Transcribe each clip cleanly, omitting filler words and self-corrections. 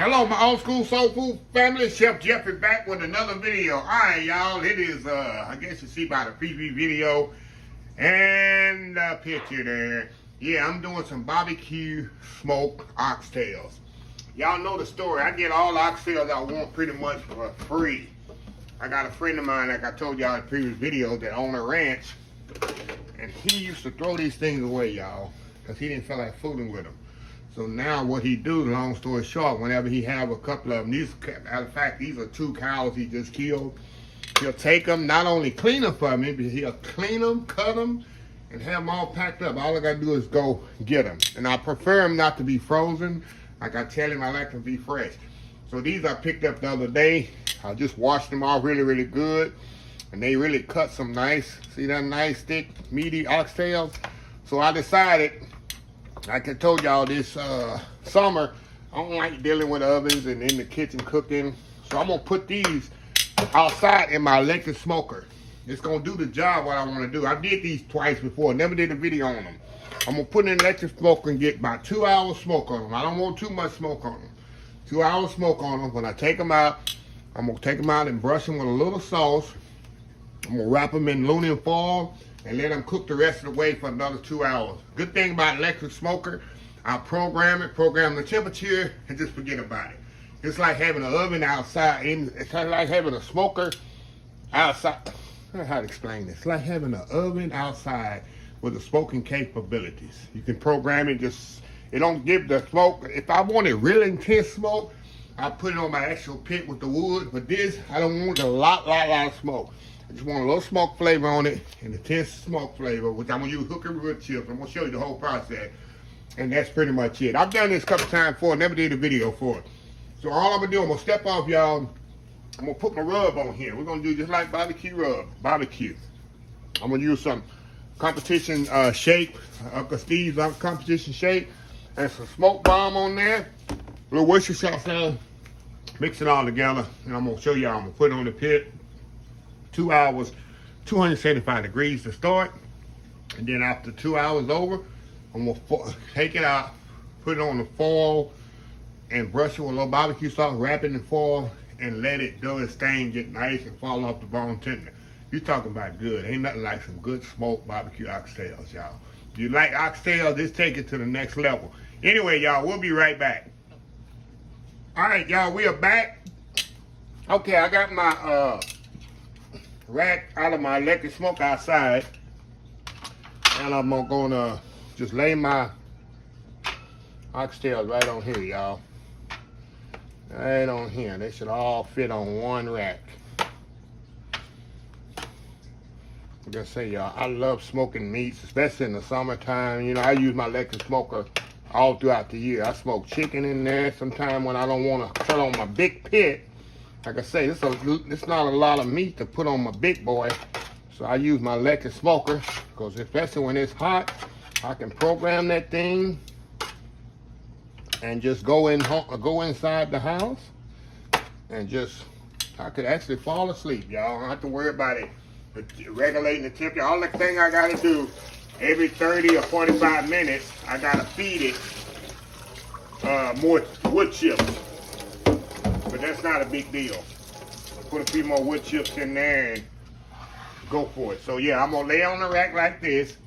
Hello, my old school soul food family. Chef Jeff is back with another video. All right, y'all. It is, I guess you see by the preview video and the picture there. Yeah, I'm doing some barbecue smoked oxtails. Y'all know the story. I get all the oxtails I want pretty much for free. I got a friend of mine, like I told y'all in the previous video, that owned a ranch. And he used to throw these things away, y'all, because he didn't feel like fooling with them. So now what he do, long story short, whenever he have a couple of them, these, matter of fact, these are 2 cows he just killed. He'll take them, not only clean them for me, but he'll clean them, cut them, and have them all packed up. All I gotta do is go get them. And I prefer them not to be frozen. Like I tell him, I like them to be fresh. So these I picked up the other day. I just washed them all really, really good. And they really cut some nice, see that nice, thick, meaty oxtails? So I decided, like I told y'all this summer, I don't like dealing with ovens and in the kitchen cooking. So I'm gonna put these outside in my electric smoker. It's gonna do the job what I wanna do. I did these twice before, never did a video on them. I'm gonna put in an electric smoker and get about 2 hours smoke on them. I don't want too much smoke on them. 2 hours smoke on them. When I take them out, I'm gonna take them out and brush them with a little sauce. I'm gonna wrap them in aluminum foil and let them cook the rest of the way for another 2 hours. Good thing about electric smoker, I'll program it, program the temperature, and just forget about it. It's like having an oven outside. It's kind of like having a smoker outside. I don't know how to explain this. It's like having an oven outside with the smoking capabilities. You can program it, just, it don't give the smoke. If I wanted real intense smoke, I put it on my actual pit with the wood. But this, I don't want a lot of smoke. I just want a little smoke flavor on it, and intense smoke flavor, which I'm gonna use hooker wood chips. I'm gonna show you the whole process. And that's pretty much it. I've done this a couple times before, never did a video for it. So all I'm gonna do, I'm gonna step off, y'all. I'm gonna put my rub on here. We're gonna do just like barbecue rub, barbecue. I'm gonna use some competition shake, Uncle Steve's competition shake, and some smoke bomb on there. A little Worcestershire sauce, mix it all together, and I'm gonna show y'all. I'm gonna put it on the pit. 2 hours, 275 degrees to start. And then after 2 hours over, I'm gonna take it out, put it on the foil, and brush it with a little barbecue sauce, wrap it in foil, and let it do its thing, get nice and fall off the bone tender. You talking about good. Ain't nothing like some good smoked barbecue oxtails, y'all. If you like oxtails, just take it to the next level. Anyway, y'all, we'll be right back. All right, y'all, we are back. Okay, I got my rack out of my electric smoke outside, and I'm gonna just lay my oxtails right on here, y'all. Right on here. They should all fit on one rack. Like I say, y'all, I love smoking meats, especially in the summertime. You know, I use my electric smoker all throughout the year. I smoke chicken in there sometime when I don't want to turn on my big pit. Like I say, it's not a lot of meat to put on my big boy. So I use my electric smoker, because especially when it's hot, I can program that thing and just go inside the house and just, I could actually fall asleep, y'all. I don't have to worry about it regulating the temperature. All the thing I gotta do, every 30 or 45 minutes, I gotta feed it more wood chips. But that's not a big deal. Put a few more wood chips in there and go for it. So yeah, I'm gonna lay on the rack like this,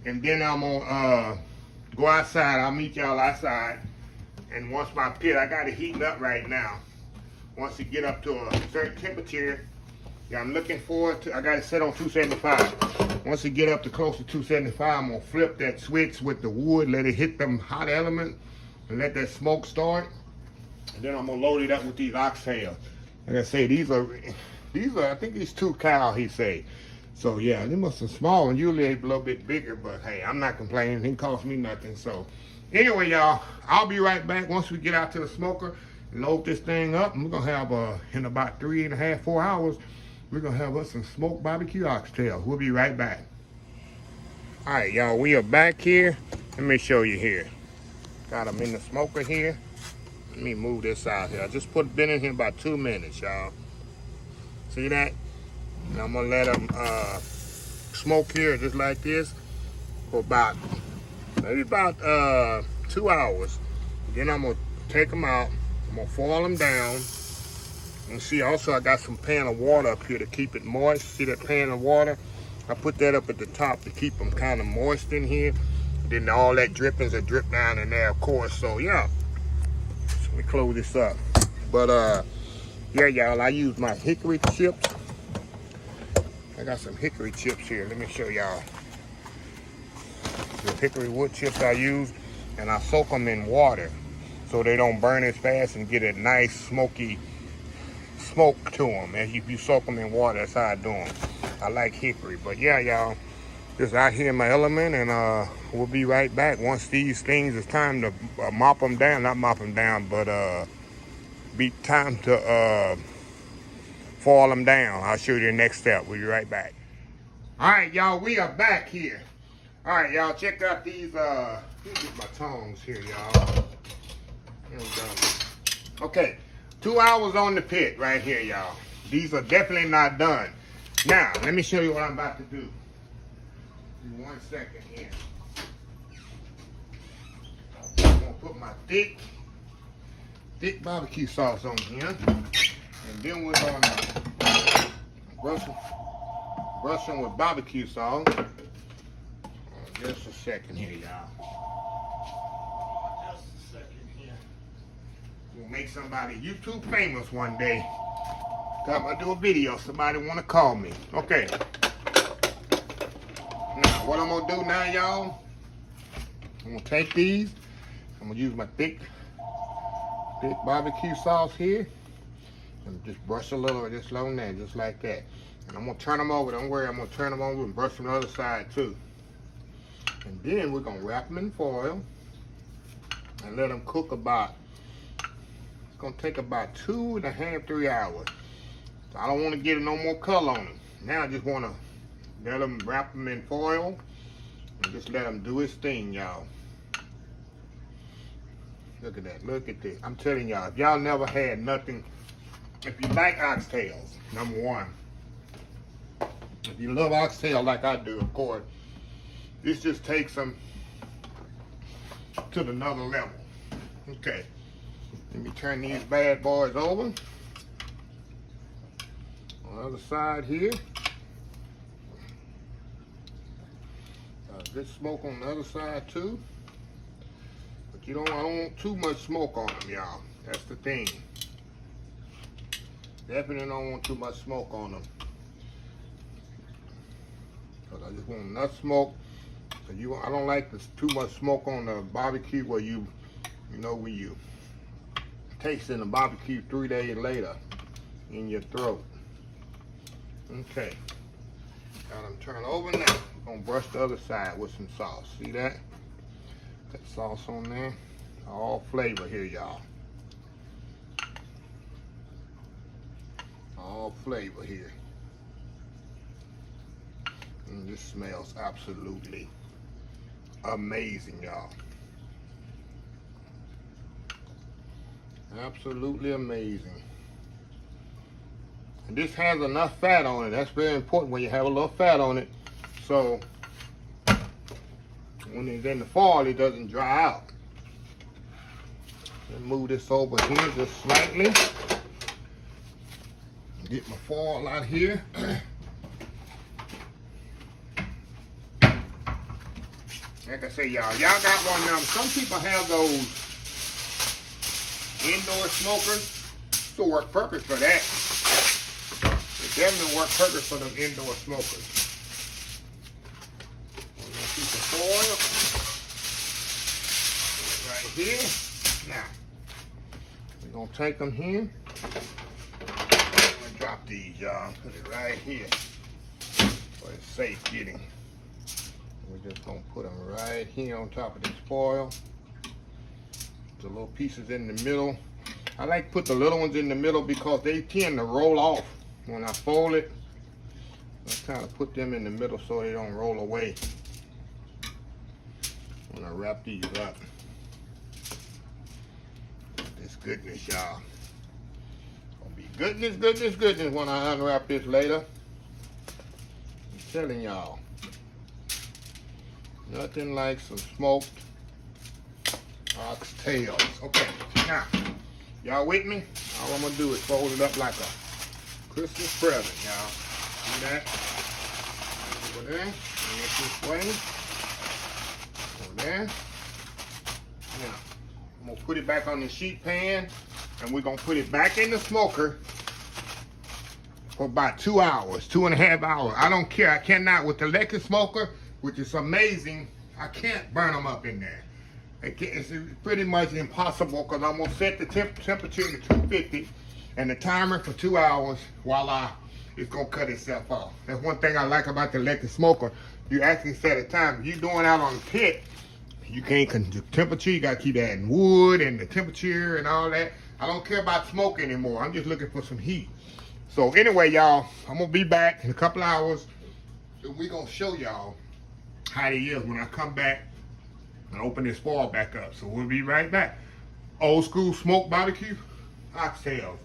and then I'm gonna go outside. I'll meet y'all outside. And once my pit, I got it heating up right now. Once it get up to a certain temperature, yeah, I'm looking forward to, I got it set on 275. Once it get up to close to 275, I'm gonna flip that switch with the wood, let it hit them hot elements, and let that smoke start. And then I'm gonna load it up with these oxtails. Like I say, these are, I think these 2 cows, he say. So yeah, they must be small, and usually they're a little bit bigger, but hey, I'm not complaining. It didn't cost me nothing. So anyway, y'all, I'll be right back once we get out to the smoker, load this thing up, and we're gonna have, in about 3.5, 4 hours, we're gonna have us some smoked barbecue oxtails. We'll be right back. All right, y'all, we are back here. Let me show you here. Got them in the smoker here. Let me move this out here. I just been in here about 2 minutes, y'all. See that? And I'm gonna let them smoke here just like this for about, maybe about 2 hours. Then I'm gonna take them out, I'm gonna foil them down. And see, also I got some pan of water up here to keep it moist. See that pan of water? I put that up at the top to keep them kind of moist in here. Then all that drippings will drip down in there, of course. So yeah, so let me close this up. But yeah, y'all, I use my hickory chips. I got some hickory chips here. Let me show y'all. The hickory wood chips I use, and I soak them in water so they don't burn as fast and get a nice smoky smoke to them. And if you soak them in water, that's how I do them. I like hickory. But yeah, y'all, just out here in my element, and we'll be right back once these things, it's time to mop them down. Not mop them down, but be time to foil them down. I'll show you the next step. We'll be right back. All right, y'all, we are back here. All right, y'all, check out these, let me get my tongs here, y'all. Here we go. Okay, 2 hours on the pit right here, y'all. These are definitely not done. Now, let me show you what I'm about to do. Give me 1 second here. I'm gonna put my thick barbecue sauce on here. And then we're gonna brush them with barbecue sauce. Just a second here, y'all. Just a second here. We'll make somebody YouTube famous one day. Got to do a video. Somebody want to call me. Okay. Now, what I'm going to do now, y'all, I'm going to take these. I'm going to use my thick barbecue sauce here. And just brush a little of this along there, just like that. And I'm going to turn them over. Don't worry, I'm going to turn them over and brush them the other side, too. And then we're going to wrap them in foil and let them cook about, it's going to take about 2.5, 3 hours. So I don't want to get no more color on them. Now I just want to let them wrap them in foil and just let them do its thing, y'all. Look at that. Look at this. I'm telling y'all, if y'all never had nothing, if you like oxtails, number one. If you love oxtail like I do, of course, this just takes them to another level. Okay, let me turn these bad boys over. On the other side here. Good smoke on the other side too. But I don't want too much smoke on them, y'all. That's the thing. Definitely don't want too much smoke on them. Because I just want enough smoke. I don't like too much smoke on the barbecue where you know, when you tasting the barbecue 3 days later in your throat. Okay, got them turned over now. We're gonna brush the other side with some sauce. See that? Got sauce on there. All flavor here, y'all. All flavor here. And this smells absolutely amazing, y'all. Absolutely amazing. And this has enough fat on it. That's very important when you have a little fat on it. So when it's in the foil, it doesn't dry out. Let me move this over here just slightly. Get my foil out here. Like I say, y'all got one of them. Some people have those indoor smokers. This will work perfect for that. It definitely work perfect for them indoor smokers. I'm gonna keep the foil right here. Now, we're gonna take them here. I'm gonna drop these, y'all. Put it right here for it's safe getting. We're just gonna put them right here on top of this foil. The little pieces in the middle. I like to put the little ones in the middle because they tend to roll off when I fold it. I kind of put them in the middle so they don't roll away when I wrap these up. This goodness, y'all. Gonna be goodness, goodness, goodness when I unwrap this later. I'm telling y'all. Nothing like some smoked oxtails. Okay, now Y'all with me? All I'm gonna do is fold it up like a Christmas present, y'all. See that? Over there. Bring it this way. Over there. Now, I'm gonna put it back on the sheet pan, and we're gonna put it back in the smoker for about 2 hours, 2.5 hours. I don't care. I cannot, with the electric smoker, which is amazing, I can't burn them up in there. It's pretty much impossible because I'm gonna set the temperature to 250 and the timer for 2 hours. Voila, it's gonna cut itself off. That's one thing I like about the electric smoker. You actually set a time. If you're doing out on the pit, you can't control the temperature. You gotta keep adding wood and the temperature and all that. I don't care about smoke anymore. I'm just looking for some heat. So anyway, y'all, I'm gonna be back in a couple hours, and we're gonna show y'all how it is when I come back and open this foil back up. So we'll be right back. Old school smoked barbecue oxtails.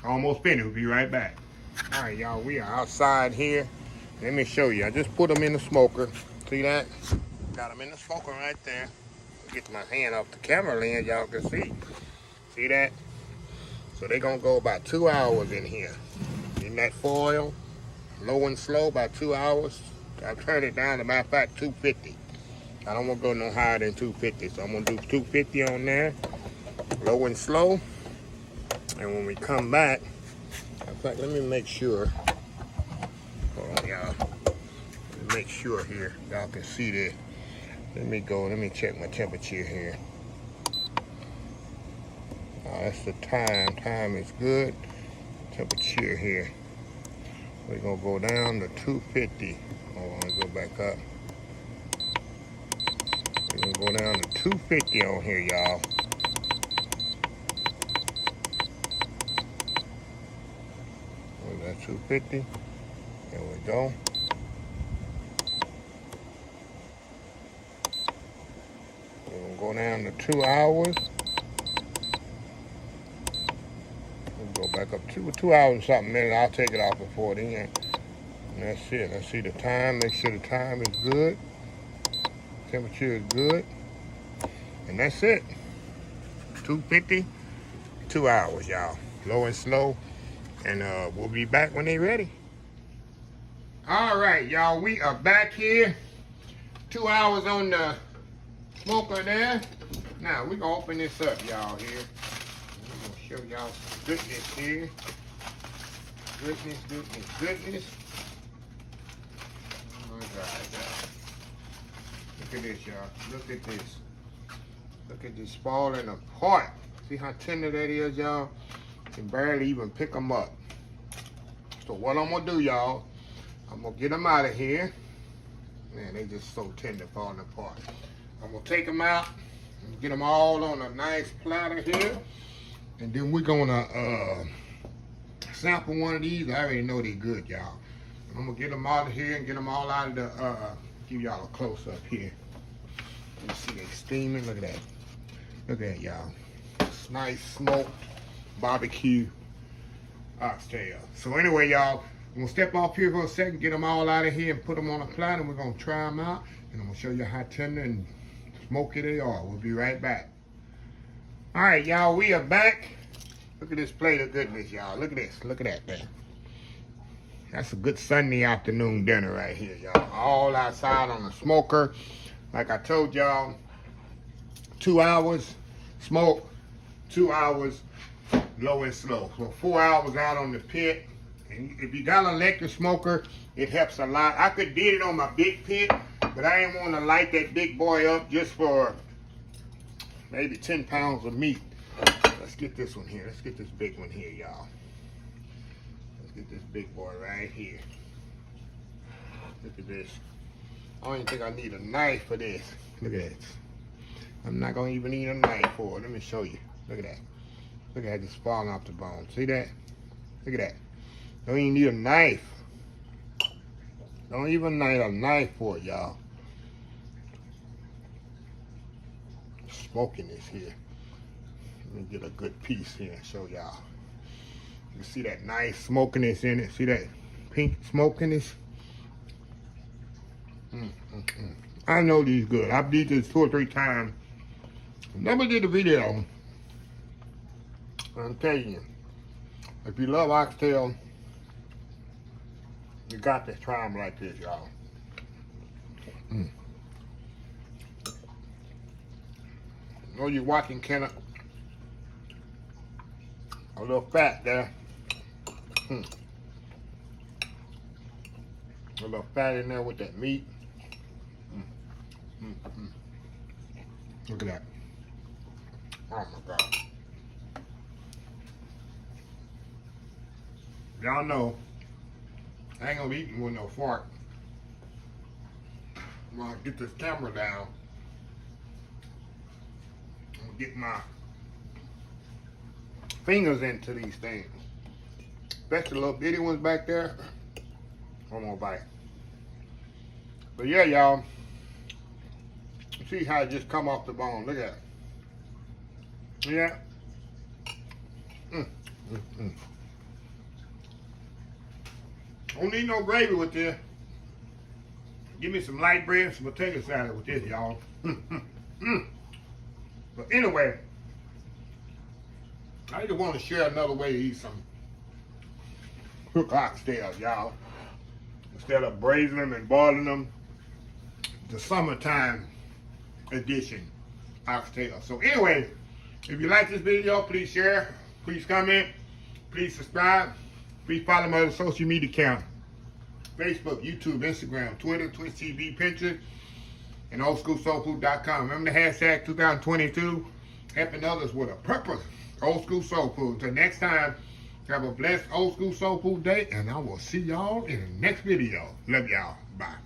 Almost finished. We'll be right back. All right, y'all, we are outside here. Let me show you. I just put them in the smoker. See that? Got them in the smoker right there. Get my hand off the camera lens, y'all can see. See that? So they're gonna go about 2 hours in here. In that foil, low and slow, about 2 hours. I'll turn it down to, matter of fact, 250. I don't want to go no higher than 250, so I'm going to do 250 on there, low and slow. And when we come back, in fact, let me make sure. Hold on, y'all. Let me make sure here. Y'all can see this. Let me check my temperature here. That's the time. Time is good. Temperature here. We're going to go down to 250. Hold on, go back up. We're gonna go down to 250 on here, y'all. Where's that 250? There we go. We're gonna go down to 2 hours. We'll go back up to 2 hours and something minutes. I'll take it off before then. And that's it. Let's see the time. Make sure the time is good. Temperature is good. And that's it. 250, 2 hours, y'all. Low and slow. And we'll be back when they're ready. All right, y'all. We are back here. 2 hours on the smoker there. Now, we're going to open this up, y'all, here. I'm going to show y'all some goodness here. Goodness, goodness, goodness. Oh, my God, y'all. Look at this, y'all. Look at this. Look at this falling apart. See how tender that is, y'all? You can barely even pick them up. So what I'm going to do, y'all, I'm going to get them out of here. Man, they just so tender falling apart. I'm going to take them out and get them all on a nice platter here. And then we're going to sample one of these. I already know they're good, y'all. I'm going to get them out of here and get them all out of the, give y'all a close-up here. You see they steaming. Look at that. Look at that, y'all. It's nice smoked barbecue oxtail. So anyway, y'all, I'm going to step off here for a second, get them all out of here and put them on a platter. We're going to try them out. And I'm going to show you how tender and smoky they are. We'll be right back. All right, y'all, we are back. Look at this plate of goodness, y'all. Look at this. Look at that thing. That's a good Sunday afternoon dinner right here, y'all. All outside on the smoker. Like I told y'all, 2 hours smoke, 2 hours low and slow. So 4 hours out on the pit. And if you got an electric smoker, it helps a lot. I could did it on my big pit, but I didn't want to light that big boy up just for maybe 10 pounds of meat. Let's get this one here. Let's get this big one here, y'all. Let's get this big boy right here. Look at this. I don't even think I need a knife for this. Look at that. I'm not going to even need a knife for it. Let me show you. Look at that. Look at that just falling off the bone. See that? Look at that. Don't even need a knife. Don't even need a knife for it, y'all. Smoking this here. Let me get a good piece here and show y'all. You see that nice smokiness in it? See that pink smokiness? I know these good. I've did this 2 or 3 times. Never did a video I'm telling you, if you love oxtail, you got to try them like this, y'all. Know you're watching Kenna. A little fat there. A little fat in there with that meat. Look at that. Oh my God. Y'all know I ain't gonna be eating with no fork. I'm gonna get this camera down. I'm gonna get my fingers into these things. Especially the little bitty ones back there. I'm gonna bite. But yeah, y'all. See how it just come off the bone. Look at it. Yeah. Don't need no gravy with this. Give me some light bread and some potato salad with this, y'all. But anyway, I just want to share another way to eat some cooked oxtails, y'all. Instead of braising them and boiling them, the summertime edition oxtail. So anyway, if you like this video, please share, please comment, please subscribe, please follow my social media account. Facebook, YouTube, Instagram, Twitter, Twitch TV, Pinterest, and oldschoolsoulfood.com. Remember the hashtag 2022, helping others with a purpose. Old School Soul Food. Until next time, have a blessed Old School Soul Food day, and I will see y'all in the next video. Love y'all. Bye.